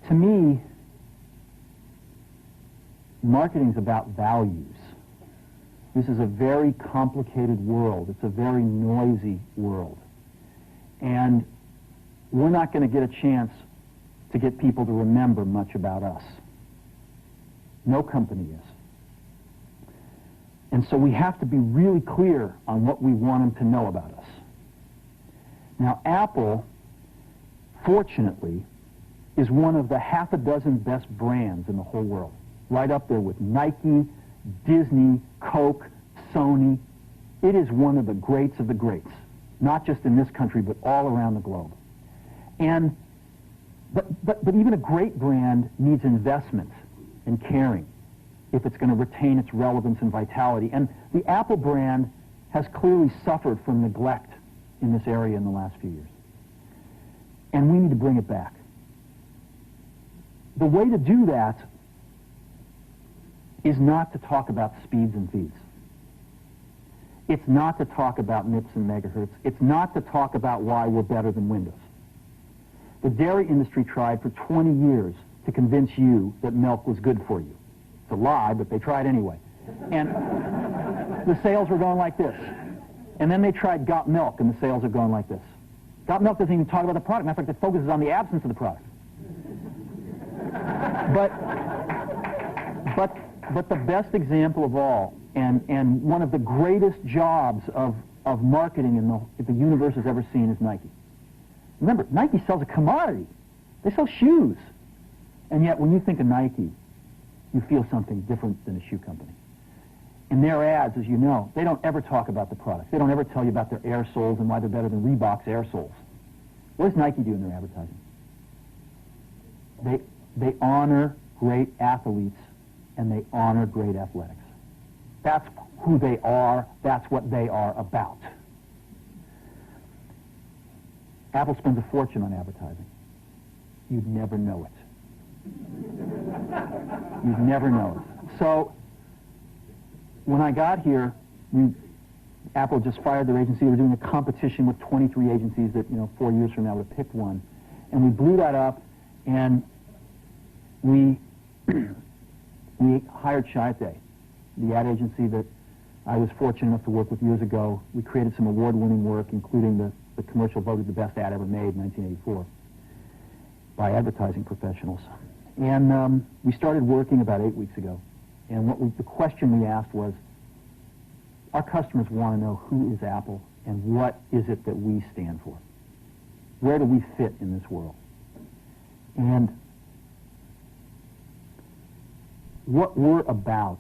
To me, marketing is about values. This is a very complicated world. It's a very noisy world. And we're not going to get a chance to get people to remember much about us. No company is. And so we have to be really clear on what we want them to know about us. Now, Apple, fortunately, is one of the half a dozen best brands in the whole world. Right up there with Nike, Disney, Coke, Sony. It is one of the greats of the greats, not just in this country, but all around the globe. And but even a great brand needs investment and caring if it's going to retain its relevance and vitality. And the Apple brand has clearly suffered from neglect in this area in the last few years. And we need to bring it back. The way to do that is not to talk about speeds and feeds. It's not to talk about MIPS and megahertz. It's not to talk about why we're better than Windows. The dairy industry tried for 20 years to convince you that milk was good for you. It's a lie, but they tried anyway. And the sales were going like this. And then they tried Got Milk, and the sales are going like this. Got Milk doesn't even talk about the product. Matter of fact, it focuses on the absence of the product. But the best example of all, and one of the greatest jobs of marketing the universe has ever seen is Nike. Remember, Nike sells a commodity. They sell shoes. And yet, when you think of Nike, you feel something different than a shoe company. In their ads, as you know, they don't ever talk about the product. They don't ever tell you about their air soles and why they're better than Reebok's air soles. What does Nike do in their advertising? They honor great athletes, and they honor great athletics. That's who they are. That's what they are about. Apple spends a fortune on advertising. You'd never know it. You'd never know it. So, when I got here, Apple just fired their agency. They were doing a competition with 23 agencies that, 4 years from now would have picked one. And we blew that up, and we hired Chiat, the ad agency that I was fortunate enough to work with years ago. We created some award-winning work, including the commercial voted the best ad ever made in 1984 by advertising professionals. And we started working about 8 weeks ago. And the question we asked was, our customers want to know who is Apple and what is it that we stand for? Where do we fit in this world? And what we're about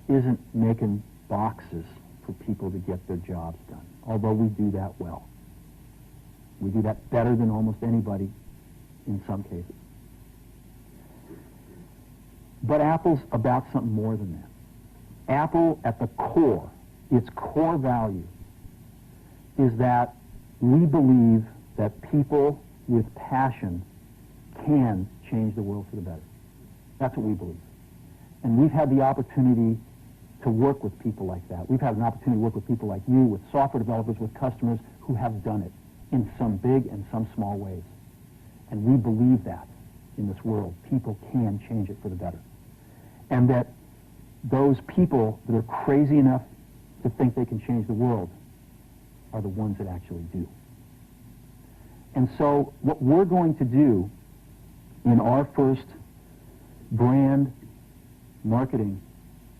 isn't making boxes for people to get their jobs done, although we do that well. We do that better than almost anybody in some cases. But Apple's about something more than that. Apple, at the core, its core value, is that we believe that people with passion can change the world for the better. That's what we believe. And we've had the opportunity to work with people like that. We've had an opportunity to work with people like you, with software developers, with customers who have done it in some big and some small ways. And we believe that in this world. People can change it for the better. And that those people that are crazy enough to think they can change the world are the ones that actually do. And so what we're going to do in our first brand marketing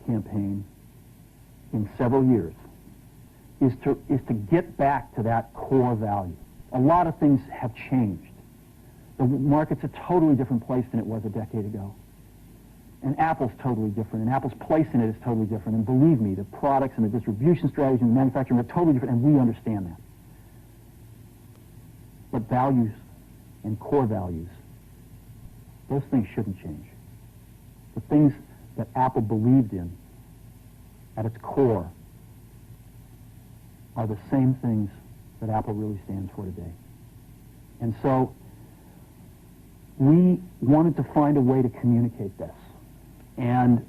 campaign in several years is to get back to that core value. A lot of things have changed. The market's a totally different place than it was a decade ago. And Apple's totally different, and Apple's place in it is totally different. And believe me, the products and the distribution strategy and the manufacturing are totally different, and we understand that. But values and core values, those things shouldn't change. The things that Apple believed in at its core are the same things that Apple really stands for today. And so we wanted to find a way to communicate this. And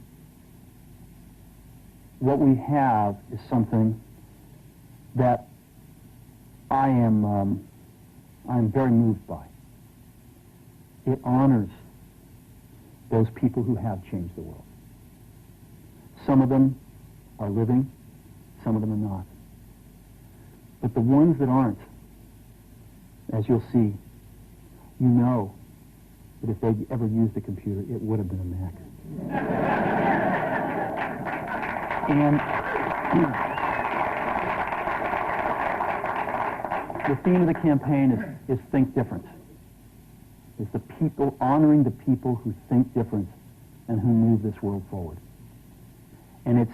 what we have is something that I'm very moved by. it honors those people who have changed the world. Some of them are living, some of them are not. But the ones that aren't, as you'll see, you know that if they'd ever used a computer, it would have been a Mac. And the theme of the campaign is Think Different. It's the people, honoring the people who think different and who move this world forward. And it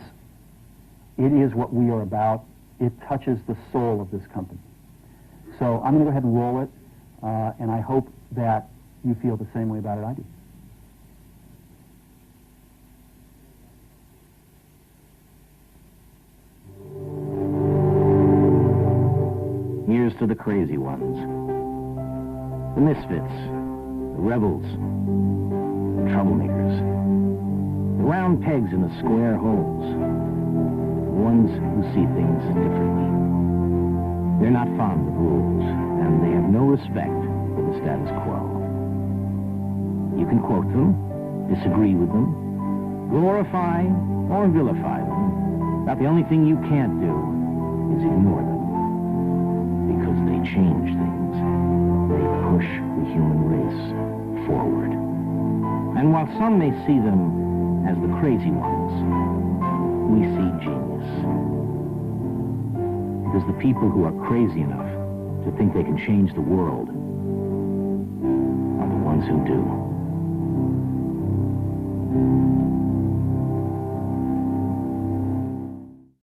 is what we are about. It touches the soul of this company. So I'm going to go ahead and roll it, and I hope that you feel the same way about it I do. Here's to the crazy ones, the misfits, the rebels, the troublemakers, the round pegs in the square holes, the ones who see things differently. They're not fond of rules, and they have no respect for the status quo. You can quote them, disagree with them, glorify or vilify them, but the only thing you can't do is ignore them. Because they change things. They push the human race forward. And while some may see them as the crazy ones, we see genius. Because the people who are crazy enough to think they can change the world are the ones who do.